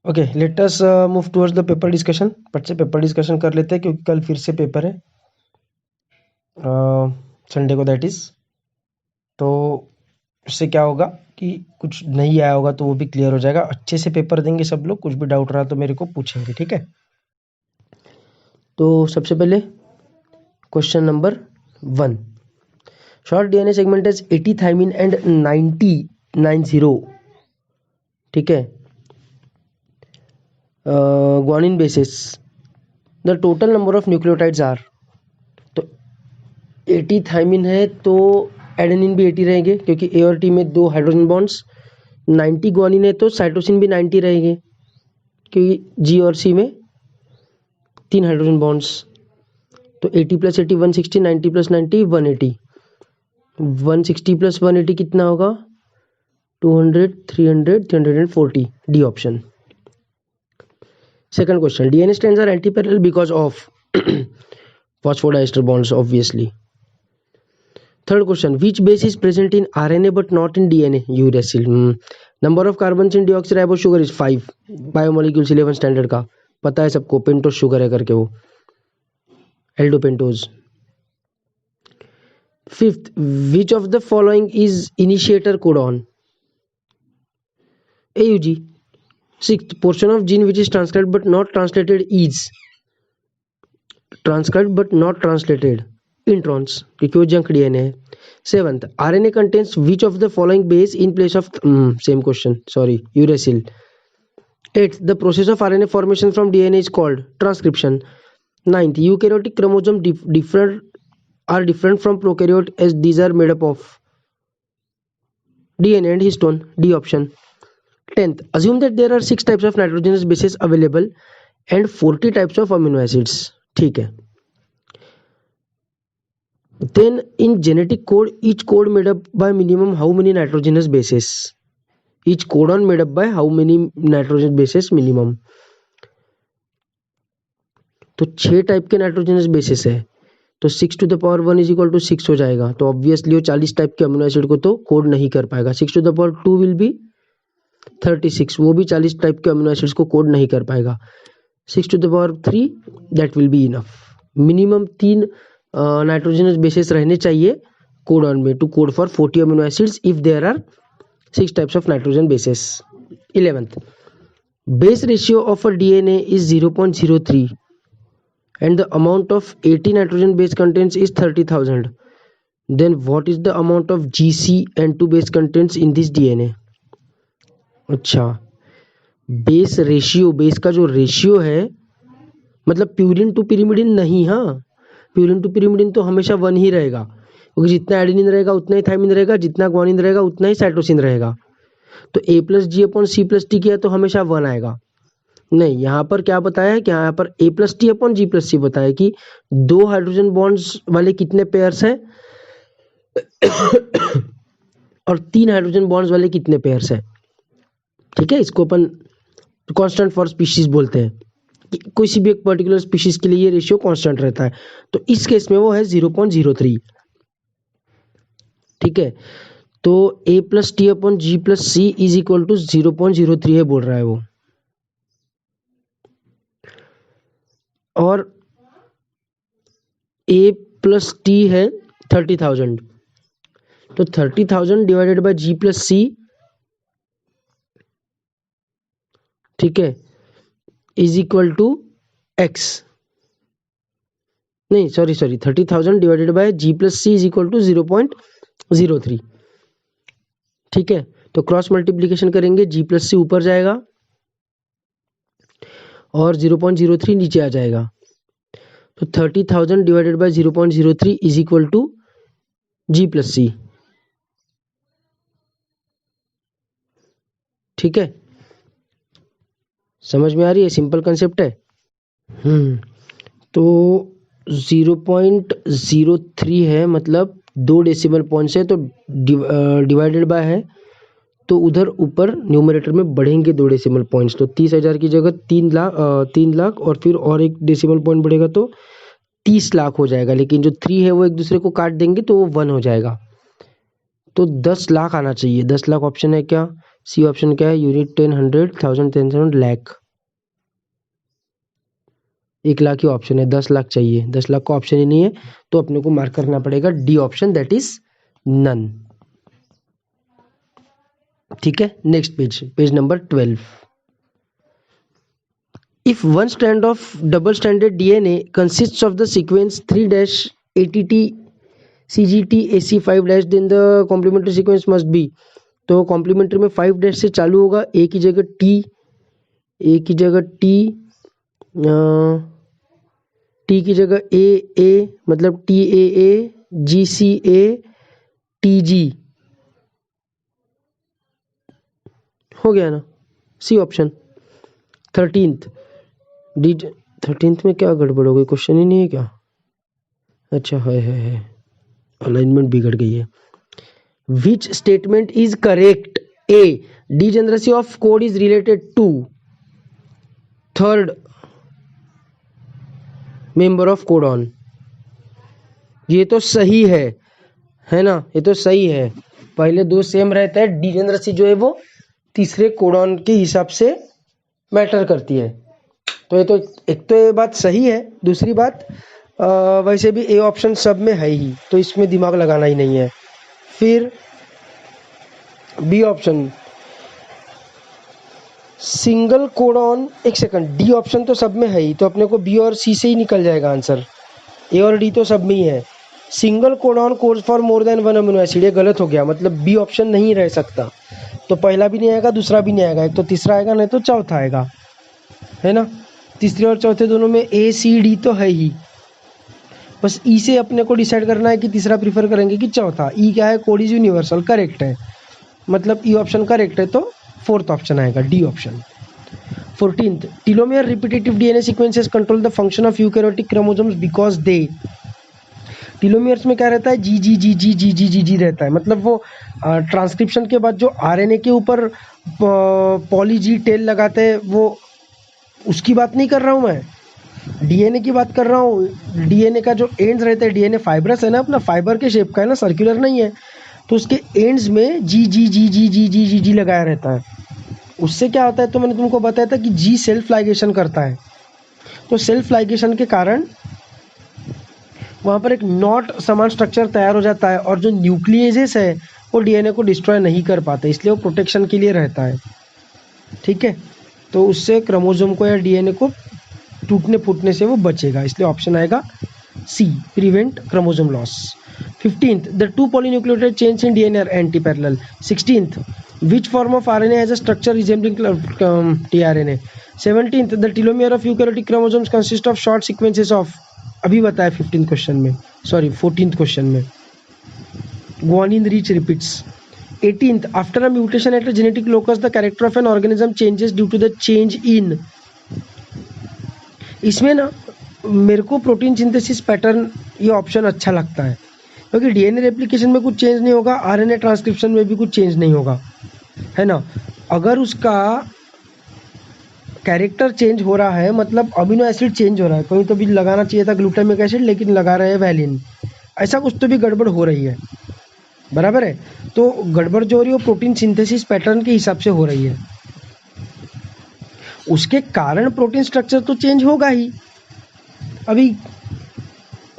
Okay, let us move towards the paper discussion. फट से paper discussion कर लेते हैं क्योंकि कल फिर से पेपर है संडे को, दैट इज। तो इससे क्या होगा कि कुछ नहीं आया होगा तो वो भी क्लियर हो जाएगा। अच्छे से पेपर देंगे सब लोग, कुछ भी डाउट रहा तो मेरे को पूछेंगे, ठीक है। तो सबसे पहले question number 1, short DNA segment is 80 thymine and 90 ठीक है, guanine bases, the total number of nucleotides are। तो 80 थाइमिन है तो एडेनिन भी 80 रहेंगे क्योंकि ए और टी में 2 हाइड्रोजन बॉन्ड्स। 90 ग्वानिन है तो साइटोसिन भी 90 रहेंगे क्योंकि जी और सी में 3 हाइड्रोजन बॉन्ड्स। तो 80 + 80 160, 90 + 90 180, 160 + 180 कितना होगा? 200, 300, 340, D option. Second question, DNA strands are antiparallel because of phosphodiester bonds, obviously. Third question, which base is present in RNA but not in DNA? Uracil. Number of carbons in deoxyribose sugar is 5. Biomolecules 11 standard का पता है सबको, pentose sugar है करके वो, एल्डोपेंटोज। Fifth, which of the following is initiator codon? AUG. Sixth, portion of gene which is transcribed but not translated is transcribed but not translated, introns, क्योंकि वो junk DNA है। Seventh, RNA contains which of the following base in place of same question, sorry, uracil. Eighth, the process of RNA formation from DNA is called transcription. Ninth, eukaryotic chromosome different from prokaryote as these are made up of DNA and histone, D option. 10th, assume that there are 6 types of nitrogenous bases available and 40 types of amino acids, ठीक है। Then in genetic code, each code made up by minimum how many nitrogenous bases? Each codon made up by how many nitrogenous bases minimum? तो 6 type के nitrogenous bases है तो 6 to the power 1 is equal to 6 हो जाएगा। तो obviously वो 40 type के amino acid को तो कोड नहीं कर पाएगा। 6 to the power 2 will be 36, वो भी 40 टाइप के अमीनो एसिड्स को कोड नहीं कर पाएगा। 6 to the power 3 that will be enough. Minimum 3 nitrogenous bases रहने चाहिए कोडॉन में to code for 40 amino acids if there are 6 types of nitrogen bases. 11th, base ratio of a DNA is 0.03 and the amount of 80 nitrogen base contains is 30,000, then what is the amount of GC and 2 base contains in this DNA? अच्छा, base ratio, base का जो ratio है मतलब purine to pyrimidine नहीं, हाँ, purine to pyrimidine तो हमेशा 1 ही रहेगा क्योंकि जितना एडेनिन रहेगा उतना ही थाइमिन रहेगा, जितना ग्वानिन रहेगा उतना ही साइटोसिन रहेगा। तो A + G/C + T किया तो हमेशा 1 आएगा। नहीं, यहाँ पर क्या बताया है कि यहाँ पर A + T/G + C बताया कि 2 हाइड्रोजन बॉन्ड्स वाले कितने पेयर्स हैं और 3 हाइड्रोजन बॉन्ड्स वाले कितने पेयर्स हैं, ठीक है। इसको अपन कांस्टेंट फॉर स्पीशीज बोलते हैं कि किसी भी एक पर्टिकुलर स्पीशीज के लिए ये रेशियो कांस्टेंट रहता है। तो इस केस में वो है 0.03, ठीक है। तो A + T/G + C = 0.03 है बोल रहा है वो। और A + T है 30,000, तो 30,000 डिवाइडेड बाय G + C, ठीक है, = X, नहीं sorry 30,000 divided by G + C = 0.03, ठीक है। तो क्रॉस मल्टीप्लीकेशन करेंगे, G + C ऊपर जाएगा और 0.03 नीचे आ जाएगा। तो 30,000 डिवाइडेड बाय 0.03 = G + C, ठीक है। समझ में आ रही है? सिंपल कंसेप्ट है। तो 0.03 है मतलब 2 डेसिमल पॉइंट्स है तो डिवाइडेड बाय है तो उधर ऊपर न्यूमरेटर में बढ़ेंगे 2 डेसिमल पॉइंट्स। तो 30,000 की जगह 3 लाख और फिर और एक डेसिमल पॉइंट बढ़ेगा तो 30 लाख हो जाएगा। लेकिन जो 3 है वो एक दूसरे को काट देंगे तो वो 1 हो जाएगा। तो 10 लाख आना चाहिए। 10 लाख ऑप्शन है क्या? सी ऑप्शन क्या है? यूनिट 10, 100, 1000, 10,000, लाख। 1 लाख ही ऑप्शन है, 10 लाख चाहिए, 10 लाख का ऑप्शन ही नहीं है, तो अपने को मार्क करना पड़ेगा D option, that is none. ठीक है, next page number 12। If one strand of double-stranded DNA consists of the sequence 3-ATT CGT AC5-, then the complementary sequence must be। तो कॉम्प्लीमेंट्री में 5 से चालू होगा, ए की जगह टी, ए की जगह टी, टी की जगह ए, मतलब T A, ji C A, T G, हो गया ना, सी ऑप्शन। 13th में क्या गड़बड़ हो गई? क्वेश्चन ही नहीं है क्या? अच्छा है, अलाइनमेंट बिगड़ गई है। Which statement is correct? A, degeneracy of code is related to third member of codon. ये तो सही है ना, ये तो सही है। पहले दो सेम रहता है, डिजेनरेसी जो है वो तीसरे कोडॉन के हिसाब से मैटर करती है। तो ये तो एक तो ये बात सही है, दूसरी बात वैसे भी ए ऑप्शन सब में है ही, तो इसमें दिमाग लगाना ही नहीं है। फिर बी ऑप्शन सिंगल कोडॉन, एक सेकंड, डी ऑप्शन तो सब में है ही, तो अपने को बी और सी से ही निकल जाएगा आंसर। ए और डी तो सब में ही है। Single codon codes for more than 1 amino acid, ये गलत हो गया, मतलब बी ऑप्शन नहीं रह सकता। तो पहला भी नहीं आएगा, दूसरा भी नहीं आएगा, एक तो तीसरा आएगा, नहीं तो चौथा आएगा, है ना। तीसरे और चौथे दोनों में ए सी डी तो है ही, बस ई से अपने को डिसाइड करना है कि तीसरा प्रीफर करेंगे कि चौथा। ई क्या है? कोड इज यूनिवर्सल, करेक्ट है, मतलब ई ऑप्शन करेक्ट है, तो फोर्थ ऑप्शन आएगा, D option. 14th, telomere repetitive DNA sequences control the function of eukaryotic chromosomes because they. Telomeres में क्या रहता है? जी जी जी जी जी जी जी जी रहता है, मतलब वो ट्रांसक्रिप्शन के बाद जो आरएनए के ऊपर पॉली जी टेल लगाते हैं, वो उसकी बात नहीं कर रहा हूँ मैं, डीएनए की बात कर रहा हूँ। डीएनए का जो एंड्स रहता है, डीएनए फाइब्रस है ना, अपना फाइबर के शेप का है ना, सर्कुलर नहीं है, तो उसके एंड्स में जी जी जी जी जी जी जी जी लगाया रहता है। उससे क्या होता है, तो मैंने तुमको बताया था कि जी सेल्फ लाइगेशन करता है, तो सेल्फ लाइगेशन के कारण वहाँ पर एक नॉट समान स्ट्रक्चर तैयार हो जाता है, और जो न्यूक्लियेजेस है वो डीएनए को डिस्ट्रॉय नहीं कर पाते, इसलिए वो प्रोटेक्शन के लिए रहता है। ठीक है, तो उससे क्रोमोसोम को या डीएनए को टूटने फूटने से वो बचेगा, इसलिए ऑप्शन आएगा C, prevent chromosome loss. 15th, the 2 polynucleotide chains in DNA are anti-parallel. 16th, which form of RNA has a structure resembling tRNA? 17th, the telomere of eukaryotic chromosomes consist of short sequences of, अभी बताया 15th question में, sorry 14th question में, guanine rich repeats. 18th, after a mutation at a genetic locus the character of an organism changes due to the change in। इसमें ना मेरे को protein synthesis pattern ये option अच्छा लगता है, क्योंकि डीएनए रेप्लिकेशन में कुछ चेंज नहीं होगा, आरएनए ट्रांसक्रिप्शन में भी कुछ चेंज नहीं होगा, है ना। अगर उसका कैरेक्टर चेंज हो रहा है, मतलब अमीनो एसिड चेंज हो रहा है, कहीं तो भी लगाना चाहिए था ग्लूटामिक एसिड, लेकिन लगा रहे हैं वैलिन, ऐसा कुछ तो भी गड़बड़ हो रही है, बराबर है। तो गड़बड़ जो हो रही है वो प्रोटीन सिंथेसिस पैटर्न के हिसाब से हो रही है, उसके कारण प्रोटीन स्ट्रक्चर तो चेंज होगा ही। अभी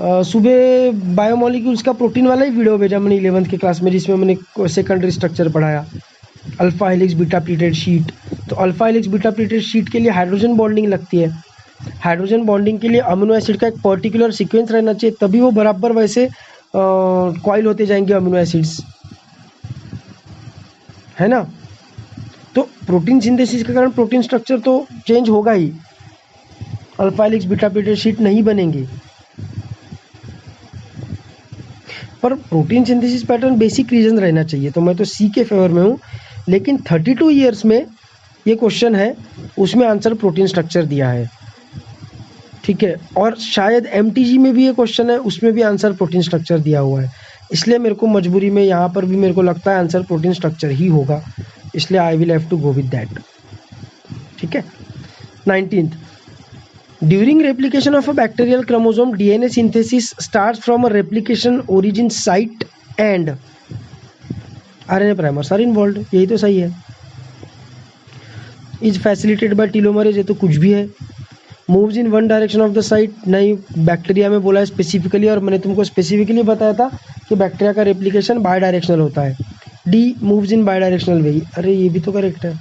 सुबह बायोमोलिक्यूल्स का प्रोटीन वाला ही वीडियो भेजा मैंने 11th की क्लास में, जिसमें मैंने सेकेंडरी स्ट्रक्चर पढ़ाया, alpha helix beta pleated sheet. तो alpha helix beta pleated sheet के लिए हाइड्रोजन बॉन्डिंग लगती है, हाइड्रोजन बॉन्डिंग के लिए अमीनो एसिड का एक पर्टिकुलर सीक्वेंस रहना चाहिए, तभी वो बराबर वैसे कॉइल होते जाएंगे अमीनो एसिड्स, है ना। तो प्रोटीन सिंथेसिस के कारण प्रोटीन स्ट्रक्चर तो चेंज होगा ही, alpha helix beta pleated sheet नहीं बनेंगी, पर protein synthesis pattern basic reason रहना चाहिए, तो मैं तो सी के फेवर में हूँ। लेकिन 32 ईयर्स में ये क्वेश्चन है, उसमें आंसर प्रोटीन स्ट्रक्चर दिया है, ठीक है, और शायद एमटीजी में भी ये क्वेश्चन है, उसमें भी आंसर प्रोटीन स्ट्रक्चर दिया हुआ है, इसलिए मेरे को मजबूरी में यहाँ पर भी मेरे को लगता है आंसर प्रोटीन स्ट्रक्चर ही होगा, इसलिए I will have to go with that. ठीक है। 19th, during replication of a bacterial chromosome DNA synthesis starts from a replication origin site and RNA primers are involved, यही तो सही है। इज फैसिलिटेटेड बाय टीलोमरेज, ये तो कुछ भी है। Moves in one direction of the site, नहीं बैक्टीरिया में बोला है स्पेसिफिकली, और मैंने तुमको स्पेसिफिकली बताया था कि बैक्टीरिया का रेप्लिकेशन बाय डायरेक्शनल होता है। D moves in bidirectional way, अरे ये भी तो करेक्ट है।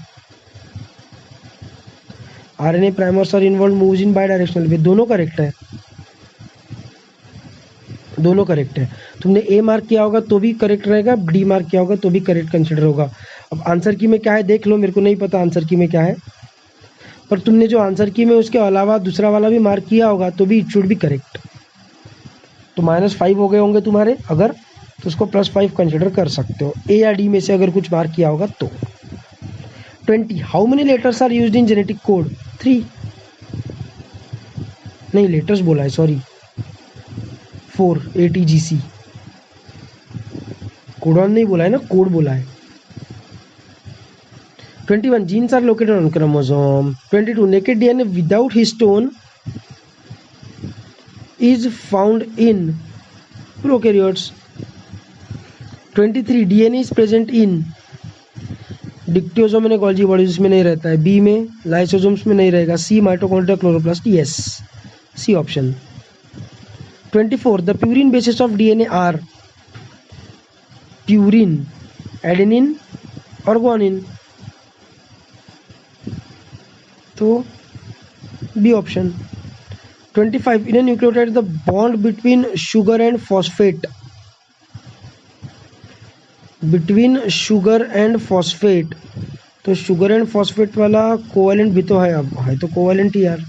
RNA primers are involve moves in bidirectional way, दोनों करेक्ट है, दोनों करेक्ट है। तुमने ए मार्क किया होगा तो भी करेक्ट रहेगा, डी मार्क किया होगा तो भी करेक्ट कंसिडर होगा। अब आंसर की में क्या है देख लो, मेरे को नहीं पता आंसर की में क्या है, पर तुमने जो आंसर की में उसके अलावा दूसरा वाला भी मार्क किया होगा तो भी इट शुड बी करेक्ट। तो -5 हो गए होंगे तुम्हारे, अगर तो उसको +5 कंसिडर कर सकते हो, ए या डी में से अगर कुछ मार्क किया होगा तो। 20 how many letters are used in genetic code? 3, नहीं लेटर्स बोला है सॉरी, 4 ATGC, कोडॉन नहीं बोला है ना, कोड बोला है। 21 genes are located on chromosome. 22 naked DNA without histone is found in prokaryotes. 23 DNA is present in dictyosome and Golgi bodies में नहीं रहता है, बी में लाइसोसोम्स में नहीं रहेगा, C mitochondria chloroplast, yes C option. 24 the purine bases of DNA are purine, adenine और guanine, तो B option. 25 in a nucleotide the bond between sugar and phosphate, between sugar and phosphate, तो sugar and phosphate वाला covalent भी तो है, अब है तो कोवेलेंट ही यार,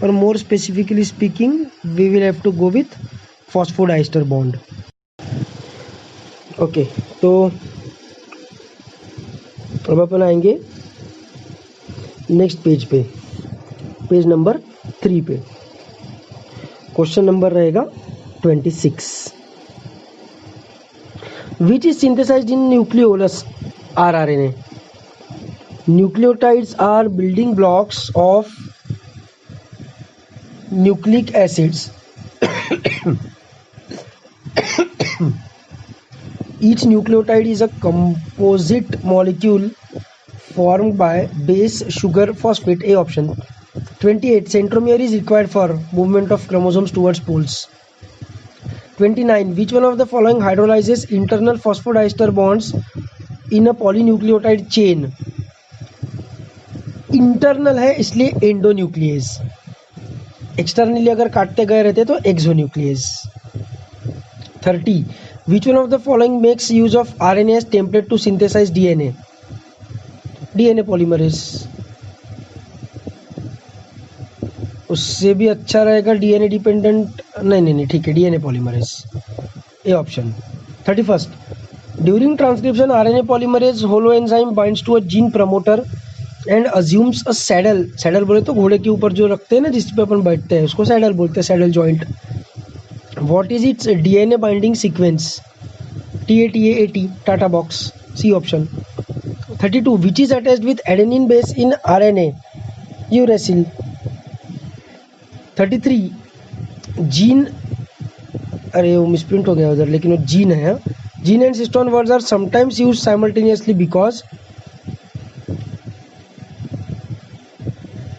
पर more specifically speaking we will have to go with phosphodiester bond. Okay, तो अब अपन आएंगे नेक्स्ट पेज पे, पेज नंबर 3 पे। क्वेश्चन नंबर रहेगा 26। Which is synthesized in nucleolus rRNA? Nucleotides are building blocks of nucleic acids. Each nucleotide is a composite molecule formed by base, sugar, phosphate. A option. 28 centromere is required for movement of chromosomes towards poles. 29 which one of the following hydrolyzes internal phosphodiester bonds in a polynucleotide chain? Internal है इसलिए endonuclease, externally अगर काटते गए रहते तो exonuclease. 30 which one of the following makes use of RNA as template to synthesize DNA? DNA polymerase, उससे भी अच्छा रहेगा डीएनए डिपेंडेंट, नहीं ठीक है DNA polymerase, A option. 31 during transcription RNA polymerase holo enzyme binds to a gene promoter and assumes a saddle, saddle बोले तो घोड़े के ऊपर जो रखते हैं ना जिस पे अपन बैठते हैं उसको सैडल बोलते हैं, saddle joint. What is its DNA binding sequence? TATA80 TATA box, C option. 32 which is attached with adenine base in RNA? Uracil. 33 gene, अरे वो मिसप्रिंट हो गया उधर, लेकिन वो जीन है। Gene and cistron words are sometimes used simultaneously because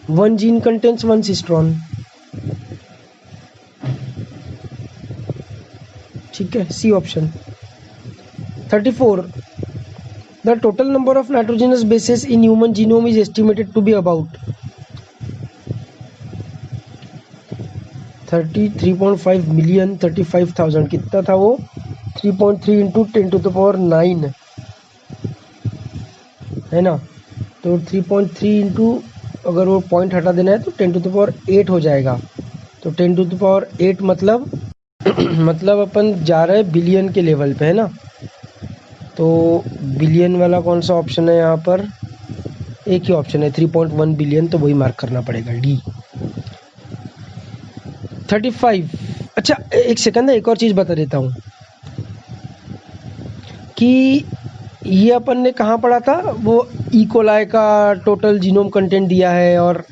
one gene contains one cistron, ठीक है C option. 34 the total number of nitrogenous bases in human genome is estimated to be about 33.5 million, 35,000 कितना था वो? 3.3 into 10⁹ है ना, तो 3.3 into अगर वो पॉइंट हटा देना है तो 10⁸ हो जाएगा, तो 10⁸ मतलब मतलब अपन जा रहे हैं बिलियन के लेवल पे, है ना। तो बिलियन वाला कौन सा ऑप्शन है यहाँ पर? एक ही ऑप्शन है 3.1 बिलियन, तो वही मार्क करना पड़ेगा, डी। 35 अच्छा एक सेकंड, एक और चीज़ बता देता हूँ कि ये अपन ने कहाँ पढ़ा था, वो इकोलाई का टोटल जीनोम कंटेंट दिया है और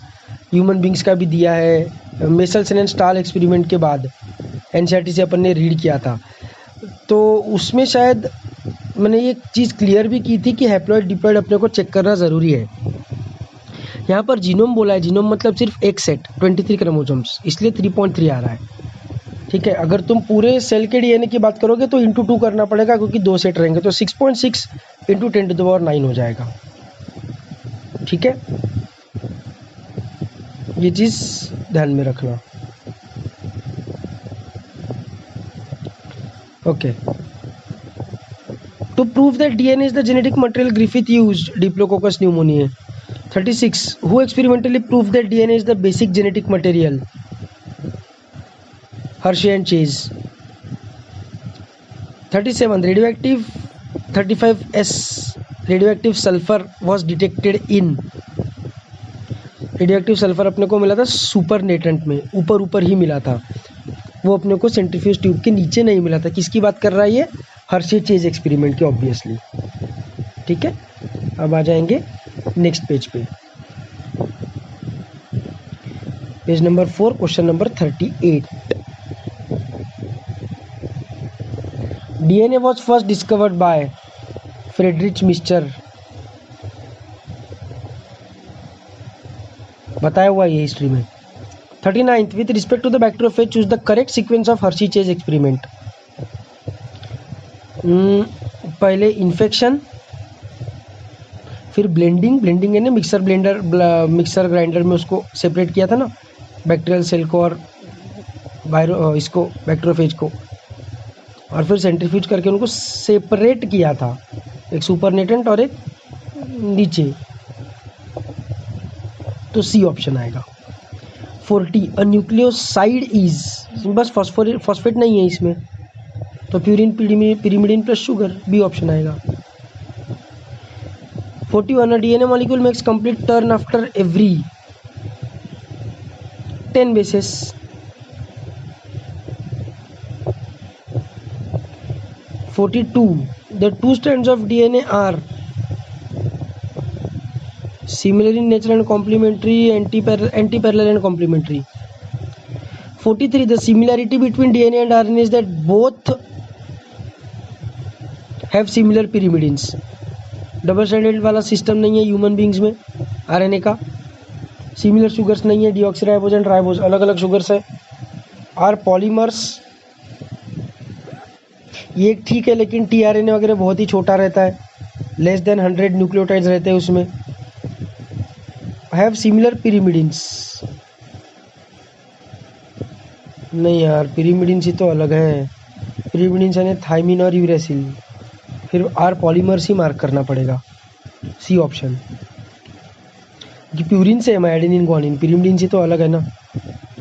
ह्यूमन बींग्स का भी दिया है, मेसल्सन एंड स्टाल एक्सपेरिमेंट के बाद एनसीईआरटी से अपन ने रीड किया था। तो उसमें शायद मैंने ये चीज़ क्लियर भी की थी कि हैप्लॉइड डिप्लॉइड अपने को चेक करना ज़रूरी है, यहाँ पर जीनोम बोला है, जीनोम मतलब सिर्फ एक सेट 23 क्रोमोसोम्स, इसलिए 3.3 आ रहा है। ठीक है, अगर तुम पूरे सेल के डीएनए की बात करोगे तो इंटू 2 करना पड़ेगा क्योंकि 2 सेट रहेंगे, तो 6.6 इंटू 10⁹ हो जाएगा। ठीक है, ये चीज़ ध्यान में रखना। Okay, to prove that DNA is the genetic material Griffith used Diplococcus pneumoniae. 36, who experimentally proved that DNA is the basic genetic material? Hershey and Chase. 37, radioactive 35S radioactive sulfur was detected in। Radioactive sulphur अपने को मिला था super नेटेंट में, ऊपर ऊपर ही मिला था, वो अपने को सेंट्रीफ्यूज ट्यूब के नीचे नहीं मिला था। किसकी बात कर रहा है ये? हर्शे चेज एक्सपेरिमेंट की, ऑब्वियसली। ठीक है, अब आ जाएंगे नेक्स्ट पेज पे, page number 4, question number 38। DNA was first discovered by Friedrich Miescher, बताया हुआ ये हिस्ट्री में। 39, with respect to the bacteriophage choose the correct sequence of Hershey Chase experiment. पहले इन्फेक्शन, फिर ब्लेंडिंग, ब्लेंडिंग यानी मिक्सर ब्लेंडर, मिक्सर ग्राइंडर में उसको separate किया था ना, बैक्टीरियल सेल को और इसको बैक्टीरियोफेज को, और फिर सेंट्रीफ्यूज करके उनको सेपरेट किया था, एक सुपरनेटेंट और एक नीचे, तो सी ऑप्शन आएगा। 40, अ न्यूक्लियोसाइड इज, बस फॉस्फेट नहीं है इसमें, तो purine pyrimidine plus sugar, B option आएगा। 41, a DNA molecule makes complete turn after every 10 bases। 42, the two strands of DNA are similar in nature and complementary, anti-parallel and complementary। 43, the similarity between DNA and RNA is that both have similar pyrimidines। Double standard वाला system नहीं है human beings में RNA का। Similar sugars नहीं है, deoxyribose and ribose अलग अलग sugars है। आर पॉलीमर्स, ये ठीक है, लेकिन टीआरएनए वगैरह बहुत ही छोटा रहता है, लेस देन 100 न्यूक्लियोटाइड्स रहते हैं उसमें। हैव सिमिलर पिरिमिडिन्स, नहीं यार, पिरिमिडिन्स ही तो अलग है, पिरिमिडिन्स यानी थाइमिन और यूरेसिल, फिर आर पॉलीमर्स ही मार्क करना पड़ेगा, सी ऑप्शन। प्यूरिन से एडेनिन ग्वानिन, पिरिमिडिन से तो अलग है ना,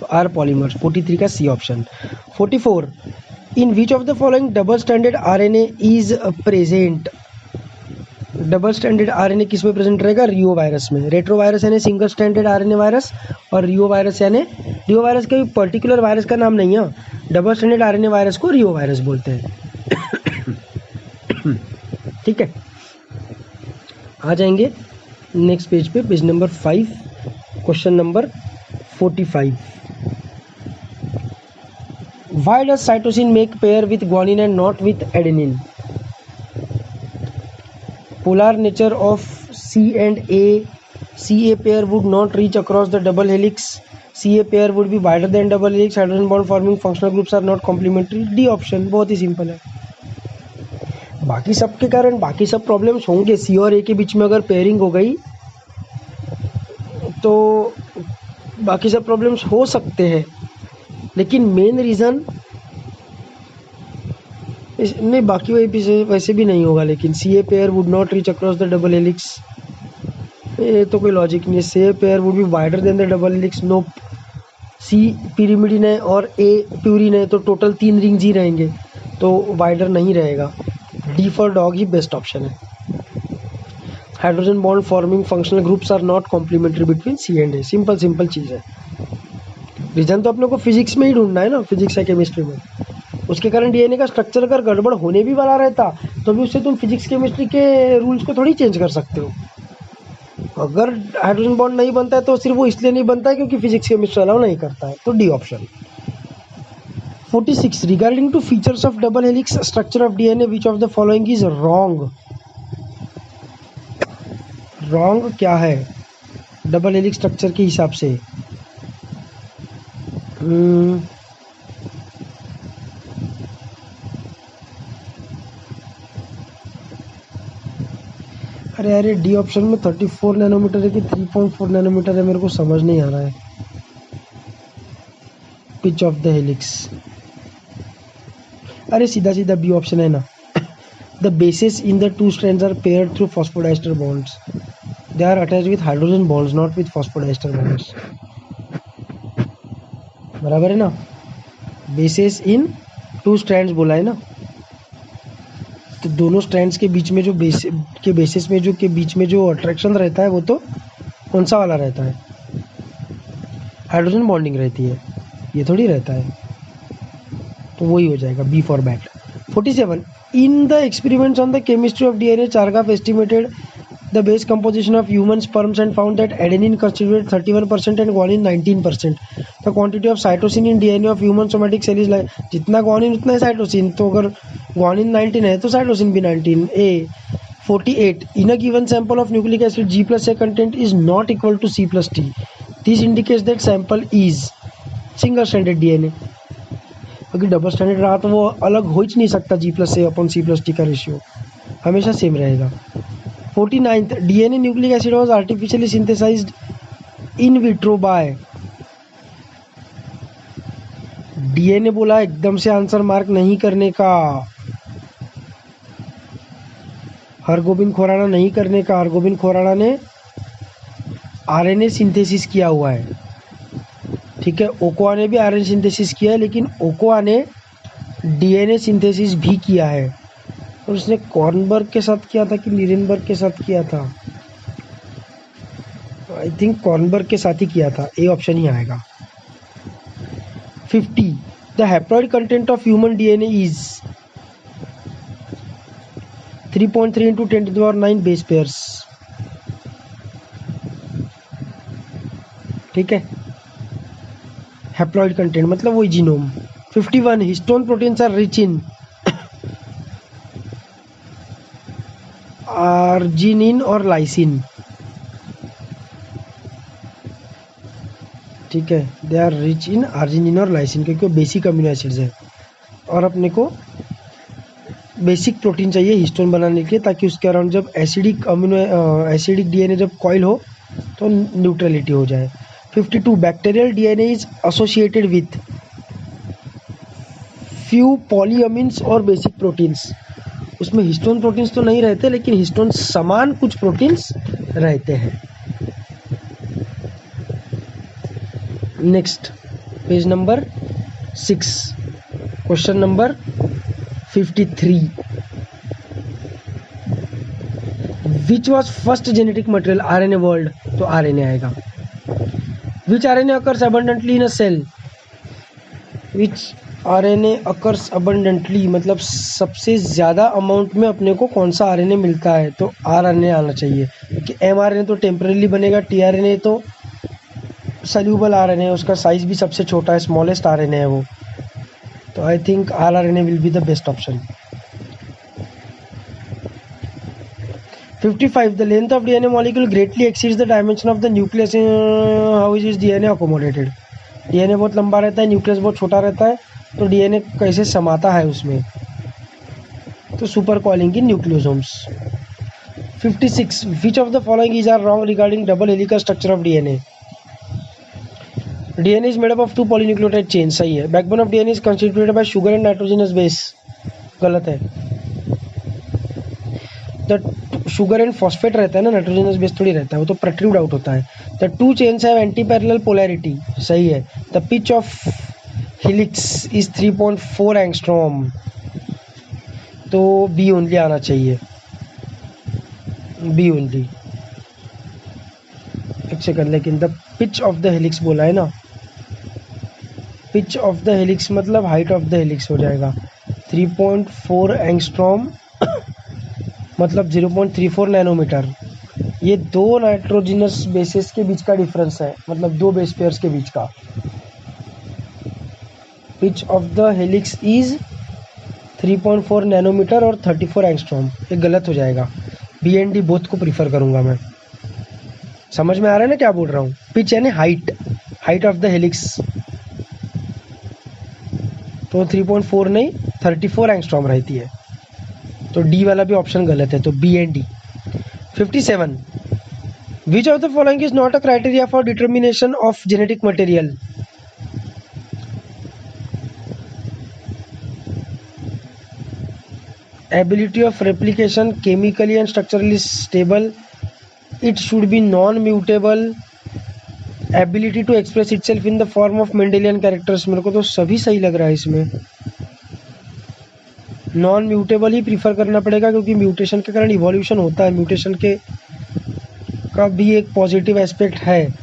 तो आर पॉलीमर्स, 43 का C option. 44, in which of the following double standard RNA is present. Double standard RNA किस में प्रेजेंट रहेगा? रियो वायरस में। रेट्रो वायरस यानी सिंगल स्टैंडर्ड आरएनए वायरस, और रियो वायरस यानी, रियो वायरस का पर्टिकुलर वायरस का नाम नहीं है, डबल स्टैंडर्ड आरएनए वायरस को रियो वायरस बोलते हैं। ठीक है, आ जाएंगे नेक्स्ट पेज पे, page number 5, question number 45। Why does cytosine make pair with guanine and not with adenine? Polar nature of C and A, CA pair would not reach across the double helix, CA pair would be wider than double helix, hydrogen bond forming functional groups are not complementary, D option. बहुत ही simple है, बाकी सब के कारण बाकी सब problems होंगे। सी और ए के बीच में अगर पेयरिंग हो गई तो बाकी सब प्रॉब्लम्स हो सकते हैं, लेकिन मेन रीज़न नहीं, बाकी वैसे भी नहीं होगा, लेकिन C A pair would not reach across the double helix, ये तो कोई लॉजिक नहीं है। C A pair would be wider than the double helix, no. सी पिरिमिडिन है और ए प्यूरिन है, तो टोटल 3 रिंग्स ही रहेंगे, तो वाइडर नहीं रहेगा। डी फॉर डॉग ही बेस्ट ऑप्शन है। Hydrogen bond forming functional groups are not complementary between C and A, simple चीज़ है। रीजन तो अपने को फिजिक्स में ही ढूंढना है ना, फिजिक्स या केमिस्ट्री में। उसके कारण डीएनए का स्ट्रक्चर अगर गड़बड़ होने भी वाला रहता तो भी उससे तुम फिजिक्स केमिस्ट्री के रूल्स को थोड़ी चेंज कर सकते हो। अगर हाइड्रोजन बॉन्ड नहीं बनता है तो सिर्फ वो इसलिए नहीं बनता है क्योंकि फिजिक्स केमिस्ट्री अलाउ नहीं करता है, तो D option. 46, regarding to features of double helix structure of DNA which of the following is wrong? Wrong क्या है? डबल हेलिक्स स्ट्रक्चर के हिसाब से। अरे अरे डी ऑप्शन में 34 नैनोमीटर है कि 3.4 नैनोमीटर है, मेरे को समझ नहीं आ रहा है। पिच ऑफ द हेलिक्स, अरे सीधा सीधा बी ऑप्शन है ना। The bases in the two strands are paired through phosphodiester bonds, they are attached with hydrogen bonds not with phosphodiester bonds. बराबर है ना, बेसिस इन टू स्ट्रैंड्स बोला है ना, तो दोनों स्ट्रैंड्स के बीच में जो बेसिस में जो के बीच में जो अट्रैक्शन रहता है वो तो कौन सा वाला रहता है, हाइड्रोजन बॉन्डिंग रहती है, ये थोड़ी रहता है, तो वही हो जाएगा B for bat. 47 in the experiments on the chemistry of DNA Chargaff estimated the base composition of human sperms and found that adenine constituted 31% and guanine 19%. The quantity of cytosine in DNA of human somatic cell is like, जितना guanine उतना है cytosine, तो अगर guanine 19 है तो cytosine भी 19। A 48 in a given sample of nucleic acid G plus A content is not equal to C plus T. This indicates that sample is single stranded DNA. अगर double standard रहा तो वो अलग हो ही नहीं सकता, G plus A upon C plus T का ratio हमेशा सेम रहेगा। 49th DNA nucleic acid was artificially synthesized in vitro by, DNA बोला एकदम से आंसर मार्क नहीं करने का, हरगोबिंद खुराना नहीं करने का। हरगोबिंद खुराना ने आरएनए सिंथेसिस किया हुआ है, ठीक है। ओकोआ ने भी आरएनए सिंथेसिस किया है, लेकिन ओकोआ ने डीएनए सिंथेसिस भी किया है, और उसने कॉर्नबर्ग के साथ किया था कि नीरेनबर्ग के साथ किया था, आई थिंक कॉर्नबर्ग के साथ ही किया था, ए ऑप्शन ही आएगा। 50 the haploid content of human DNA is 3.3 into 10⁹ base pairs, ठीक है। हैप्लॉइड कंटेंट मतलब वही genome. 51 histone proteins are rich in arginine और लाइसिन, ठीक है। They are rich in arginine और लाइसिन, क्योंकि वो बेसिक अमीनो एसिड्स है, और अपने को बेसिक प्रोटीन चाहिए हिस्टोन बनाने के लिए, ताकि उसके अराउंड जब एसिडिक डीएनए जब कॉइल हो तो न्यूट्रलिटी हो जाए। 52 bacterial DNA is associated with few polyamines और बेसिक प्रोटीन्स, उसमें हिस्टोन प्रोटीन्स तो नहीं रहते, लेकिन हिस्टोन समान कुछ प्रोटीन्स रहते हैं। Next page number 6, question number 53 which was first genetic material RNA world, तो आरएनए आएगा। विच आरएनए अकर्स अबंडेंटली इन अ सेल, विच आरएनए अकर्स अबंडेंटली मतलब सबसे ज़्यादा अमाउंट में अपने को कौन सा आरएनए मिलता है, तो आरएनए आना चाहिए, क्योंकि एमआरएनए तो टेम्परेली बनेगा, टीआरएनए तो सल्यूबल आरएनए, उसका साइज भी सबसे छोटा है, स्मॉलेस्ट आरएनए है वो, तो I think rRNA will be the best option. 55 the length of DNA molecule greatly exceeds the dimension of the nucleus, how is DNA accommodated, DNA बहुत लंबा रहता है, न्यूक्लियस बहुत छोटा रहता है, तो डीएनए कैसे समाता है उसमें, तो super coiling in nucleosomes. 56 which of the following is are wrong regarding double helical structure of DNA, DNA is made up of 2 polynucleotide chain, सही है। Backbone of DNA is constituted by sugar and nitrogenous base, गलत है। The sugar and phosphate रहता है ना, nitrogenous base थोड़ी रहता है, वो तो प्रोट्रूड आउट होता है। The 2 chains have anti parallel polarity, सही है। The pitch of helix is 3.4 angstrom, तो बी ओनली आना चाहिए, बी ओनली। एक सेकंड, लेकिन the pitch of the helix बोला है ना, पिच ऑफ द हेलिक्स मतलब हाइट ऑफ द हेलिक्स हो जाएगा। 3.4 एंगस्ट्रॉम मतलब 0.34 नैनोमीटर, ये 2 नाइट्रोजिनस बेसिस के बीच का डिफरेंस है, मतलब 2 बेस पेयर्स के बीच का। Pitch of the helix is 3.4 nanometre और 34 एंगस्ट्रॉम, ये गलत हो जाएगा, बी एंड डी बोथ को प्रीफर करूंगा मैं। समझ में आ रहा है ना क्या बोल रहा हूँ? पिच यानी हाइट ऑफ द हेलिक्स। तो 3.4 नहीं 34 एंगस्ट्रॉम रहती है। तो डी वाला भी ऑप्शन गलत है, तो B and D. 57 which of the following is not a criteria for determination of genetic material? ability of replication, chemically and structurally stable, it should be non-mutable, ability to express itself in the form of Mendelian characters। मेरे को तो सभी सही लग रहा है इसमें। Non mutable ही prefer करना पड़ेगा क्योंकि म्यूटेशन के कारण इवोल्यूशन होता है, म्यूटेशन के का भी एक पॉजिटिव एस्पेक्ट है,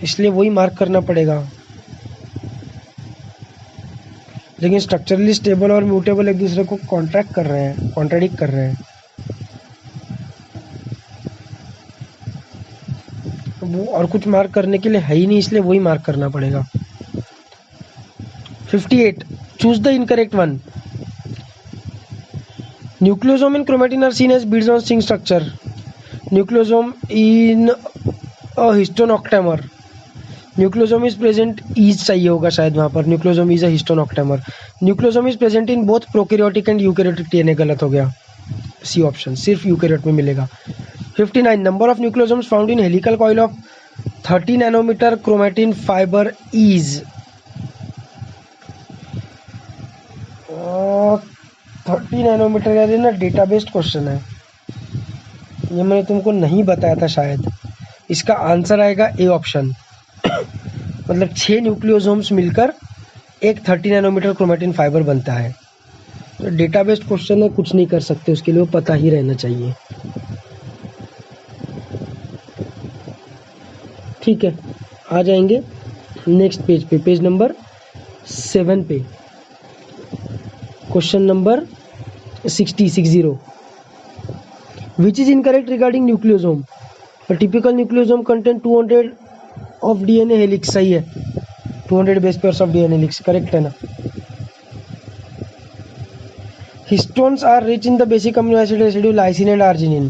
इसलिए वही मार्क करना पड़ेगा। लेकिन स्ट्रक्चरली स्टेबल और म्यूटेबल एक दूसरे को कॉन्ट्रैक्ट कर रहे हैं, कॉन्ट्राडिक्ट कर रहे हैं, वो और कुछ मार्क करने के लिए है ही नहीं, इसलिए वही मार्क करना पड़ेगा। 58 choose the incorrect one. Nucleosome in chromatin are seen as beads on string structure. Nucleosome in a histone octamer. Nucleosome is present, is चाहिए होगा शायद वहाँ पर। Nucleosome is a histone octamer. Nucleosome is present in both prokaryotic and eukaryotic DNA. गलत हो गया, C option, सिर्फ eukaryote में मिलेगा। 59 number of nucleosomes found in helical coil of 30 nanometre chromatin fibre is. 30 nanometre यानी ना डेटा बेस्ड क्वेश्चन है, ये मैंने तुमको नहीं बताया था शायद। इसका आंसर आएगा ए ऑप्शन। मतलब 6 न्यूक्लियोसोम्स मिलकर एक 30 नैनोमीटर क्रोमेटिन फाइबर बनता है। तो डेटा बेस्ड क्वेश्चन है, कुछ नहीं कर सकते उसके लिए, वो पता ही रहना चाहिए। ठीक है, आ जाएंगे नेक्स्ट पेज पे, पेज नंबर 7 पे। Question number 60 which is incorrect regarding nucleosome? Typical nucleosome content 200 of DNA helix. सही है, 200 base pairs of DNA helix, correct है ना। Histones are rich in the basic amino acid residue lysine and arginine.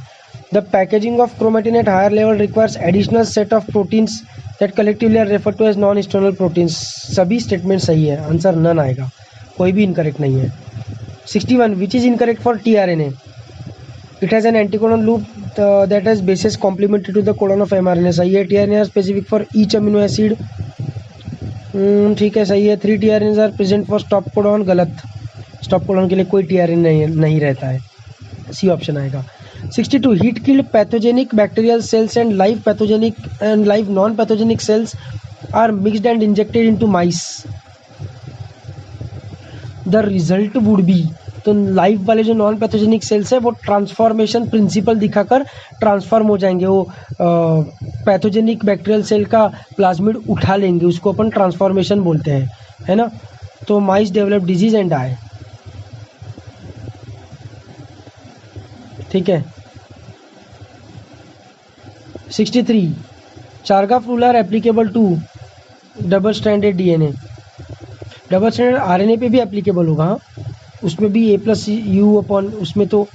The packaging of chromatin at higher level requires additional set of proteins that collectively are referred to as non histonal proteins. सभी statement सही है, answer none आएगा, कोई भी incorrect नहीं है। 61 which is incorrect for tRNA? It has an anticodon loop that has bases complementary to the codon of mRNA. सही है। TRNA are specific for each amino acid. ठीक है, सही है। 3 tRNAs are present for stop codon. गलत, stop codon के लिए कोई टीआरएनए नहीं रहता है, सी ऑप्शन आएगा। 62 heat killed pathogenic bacterial cells and live pathogenic and live non pathogenic cells are mixed and injected into mice. The result would be, तो live वाले जो नॉन पैथोजेनिक सेल्स है वो ट्रांसफॉर्मेशन प्रिंसिपल दिखाकर transform हो जाएंगे, वो पैथोजेनिक बैक्टीरियल सेल का प्लाज्मिड उठा लेंगे, उसको अपन ट्रांसफॉर्मेशन बोलते हैं, है ना। तो mice develop disease and die. ठीक है। 63 Chargaff rule are applicable to double stranded DNA. Double stranded RNA पे भी एप्लीकेबल होगा, हाँ, उसमें भी ए प्लस यू अपॉन, उसमें तो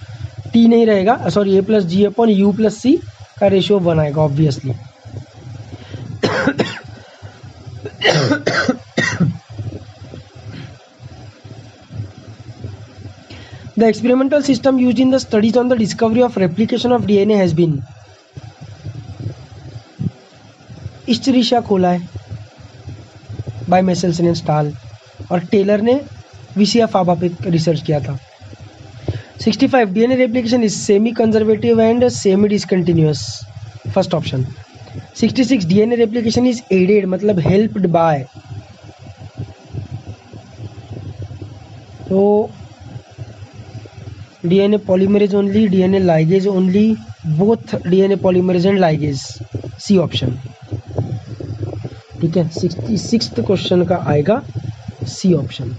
टी नहीं रहेगा, sorry, A plus G upon U plus C का रेशियो 1 आएगा obviously. The experimental system used in the studies on the discovery of replication of DNA has been Escherichia coli by Michelson and Stahl, और Taylor ने विसिया फाबा पे research किया था। 65 DNA replication is semi conservative and semi discontinuous, first option. 66 DNA replication is aided मतलब helped by, तो DNA polymerase only, DNA ligase only, both DNA polymerase and ligase, C option. ठीक है, 66th question का आएगा C option.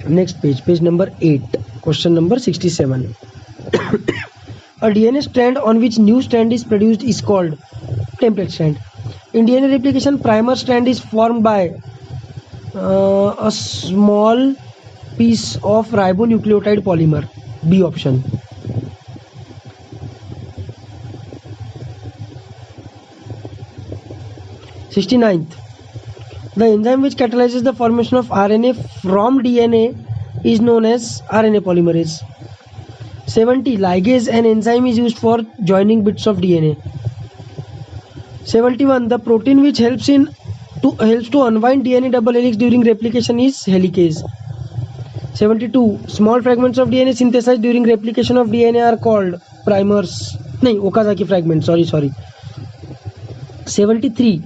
Next page, page number 8, question number 67। A DNA strand on which new strand is produced is called template strand. In DNA replication, primer strand is formed by a small piece of ribonucleotide polymer. B option. 69th, the enzyme which catalyzes the formation of RNA from DNA is known as RNA polymerase. 70, ligase, an enzyme is used for joining bits of DNA. 71, the protein which helps to unwind DNA double helix during replication is helicase. 72, small fragments of DNA synthesized during replication of DNA are called primers. नहीं, Okazaki fragment, sorry. 73,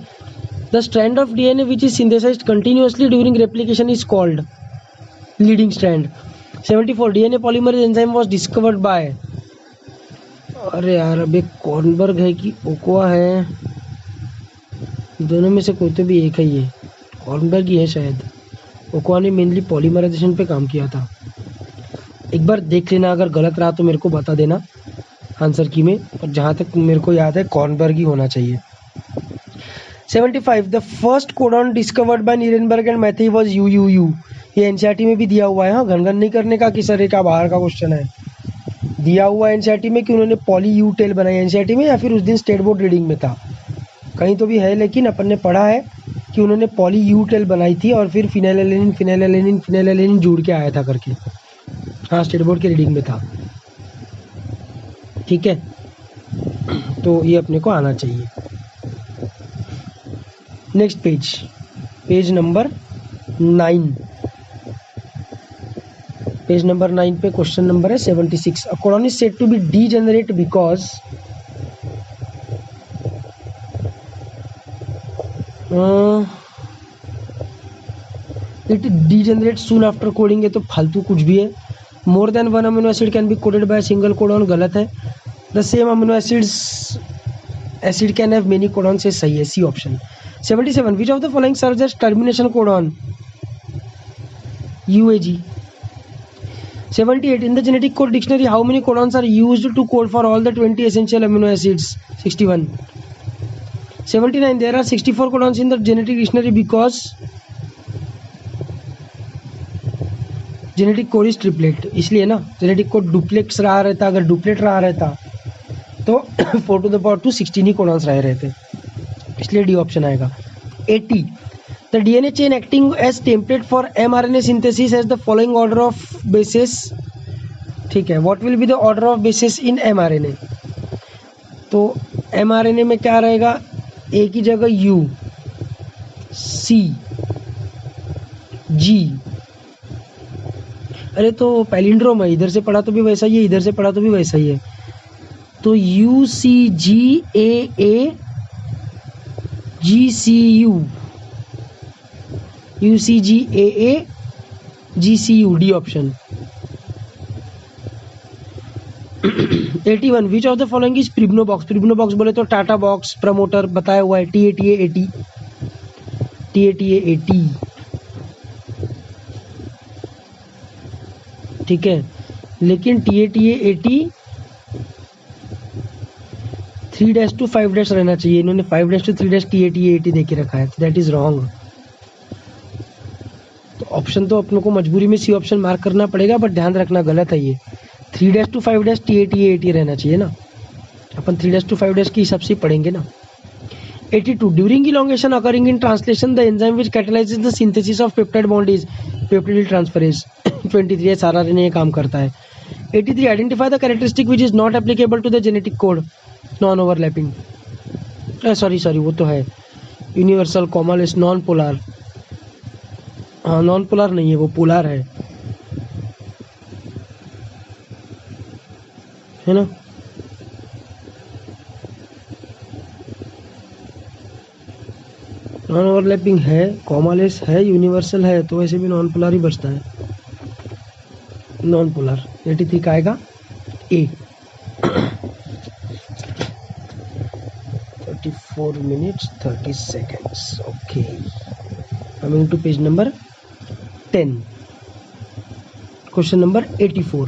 the strand of DNA which is synthesized continuously during replication is called leading strand. 74, DNA polymerase enzyme was discovered by, अरे यार अब एक Kornberg है कि Ochoa है, दोनों में से कोई तो भी एक है, ये कॉर्नबर्ग ही है शायद। ओकोआ ने मेनली पॉलीमराइजेशन पे काम किया था। एक बार देख लेना, अगर गलत रहा तो मेरे को बता देना आंसर की में, पर जहाँ तक मेरे को याद है कॉर्नबर्ग ही होना चाहिए। 75, the first codon discovered by Nirenberg and मैथी वाज UUU। ये एनसीईआरटी में भी दिया हुआ है। हाँ, घन नहीं करने का कि सर एक बाहर का क्वेश्चन है, दिया हुआ है एनसीईआरटी में कि उन्होंने पॉली यू टेल बनाई एनसीईआरटी में, या फिर उस दिन स्टेट बोर्ड रीडिंग में था, कहीं तो भी है, लेकिन अपन ने पढ़ा है कि उन्होंने पॉली यू टेल बनाई थी और फिर फिनाइलएलेनिन जुड़ के आया था करके। हाँ, स्टेट बोर्ड के रीडिंग में था। ठीक है, तो ये अपने को आना चाहिए। Next page number 9। Page number 9 पे क्वेश्चन नंबर है 76। A codon is said to be degenerate because it degenerate soon after coding. ये तो फालतू कुछ भी है। More than one amino acid can be coded by single codon, गलत है। The same amino acid can have many codon, से सही है, C option. 77, which of the following serves as termination codon? UAG. 78, in the genetic code dictionary how many codons are used to code for all the 20 essential amino acids? 61. 79, there are 64 codons in the genetic dictionary because genetic code is triplet, इसलिए ना genetic code duplex रहा रहता, अगर duplet रहा रहता तो 4 to the power 2 16 he codons रहे रहते, इसलिए डी ऑप्शन आएगा। 80, the DNA chain acting as template for mRNA synthesis as the following order of bases. ठीक है, what will be the order of bases in mRNA? तो mRNA में क्या रहेगा, ए की जगह यू, सी, जी। अरे तो पैलिंड्रोम है, इधर से पढ़ा तो भी वैसा ही है, इधर से पढ़ा तो भी वैसा ही है। तो U C G A GCU, UCGAA GCU, D option. 81, which of the following is Pribnow box? Pribnow box बोले तो टाटा बॉक्स, प्रमोटर बताया हुआ है, TATA80। ठीक है, लेकिन TATA80 3' to 5' रहना चाहिए, इन्होंने 5' to 3' TATA80 देके रखा है, दैट इज रॉन्ग। तो ऑप्शन तो अपनों को मजबूरी में सी ऑप्शन मार्क करना पड़ेगा, बट ध्यान रखना गलत है ये, 3' to 5' TATA80 रहना चाहिए ना, अपन 3' to 5' के हिसाब से पढ़ेंगे ना। 82, during elongation occurring in translation the enzyme which catalyses the synthesis of peptide bond is peptidyl transferase. 23, SRRNA ये काम करता है। 83, identify the characteristic which is not applicable to the genetic code, non overlapping. Sorry वो तो है universal, commaless, non polar. हाँ, non polar नहीं है, वो पोलर है ना। नॉन ओवरलैपिंग है, कॉमनलेस है, यूनिवर्सल है, तो वैसे भी नॉन पोलर ही बचता है, नॉन पोलर। 83 का आएगा ए। 34 minutes 30 seconds. Okay, coming to page number 10. Question number 84.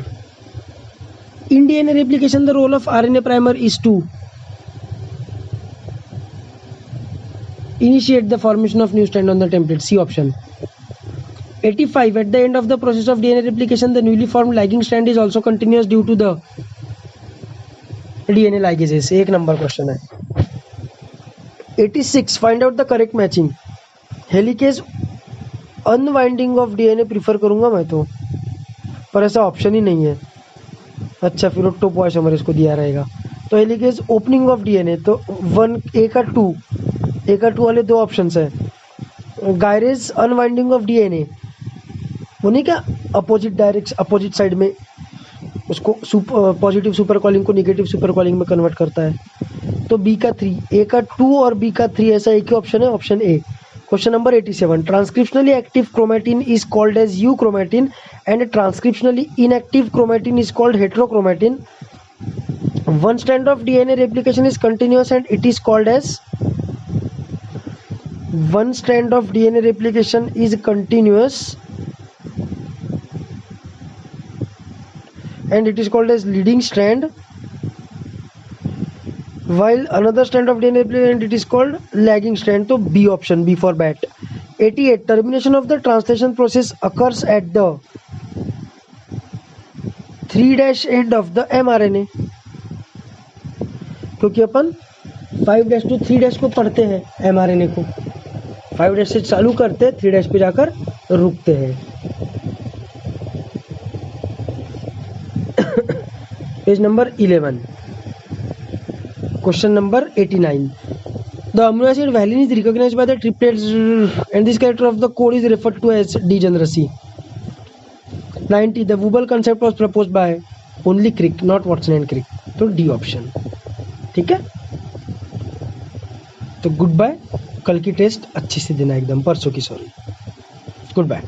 In DNA replication, the role of RNA primer is to initiate the formation of new strand on the template, C option. 85 at the end of the process of DNA replication the newly formed lagging strand is also continuous due to the DNA ligases. एक number question है. 86 find out the correct matching. Helicase unwinding of DNA prefer करूंगा मैं तो, पर ऐसा option ही नहीं है. अच्छा फिर टोपोइसोमर इसको दिया रहेगा. तो हेलिकेज ओपनिंग ऑफ डीएनए तो 1 ए का 2 वाले दो ऑप्शंस है. गायरेज अनवाइंडिंग ऑफ डीएनए वो नहीं क्या अपोजिट साइड में उसको पॉजिटिव सुपर कॉलिंग को नेगेटिव सुपर कॉलिंग में कन्वर्ट करता है. तो बी का 3, ए का 2 और बी का 3 ऐसा एक ही ऑप्शन है, option A. Question number 87 transcriptionally active chromatin is called as euchromatin and transcriptionally inactive chromatin is called heterochromatin. One strand of DNA replication is continuous and it is called as one strand of DNA replication is continuous and it is called as leading strand, while another strand of DNA replication it is called lagging strand. So B option, B for bat. 88 termination of the translation process occurs at the 3' end of the mRNA. क्योंकि अपन 5' to 3' को पढ़ते हैं mRNA को, 5' से चालू करते हैं 3' पे जाकर रुकते हैं. Page number 11. Question number 89. The amino acid valine is recognized by the triplets and this character of the code is referred to as degeneracy. 90. The Wobble concept was proposed by only Crick, not Watson and Crick. तो D option. ठीक है, तो good bye. कल की test अच्छी से देना एकदम, परसों की सॉरी. Good bye.